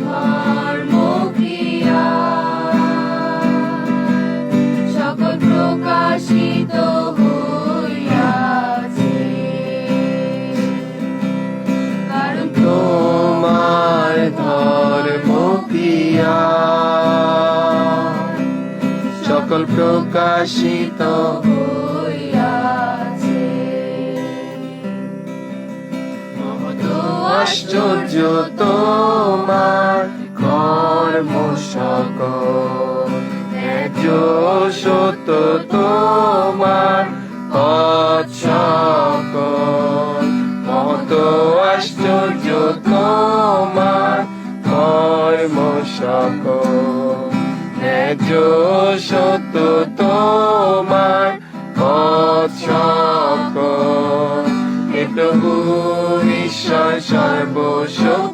ধর্ম ক্রিয়া সকল প্রকাশিত হইয়াছে, কারণ তোমার ধর্ম ক্রিয়া সকল প্রকাশিত হইয়াছে। মহৎ আশ্চর্য তোমার কর্ম সকল, ন্যায্য সত্য তোমার পথ সকল। মহৎ আশ্চর্য তোমার কর্ম সকল, ন্যায্য সত্য তোমার পথ সকল। হে প্রভু ঈশ্বর সর্বশক্তিমান।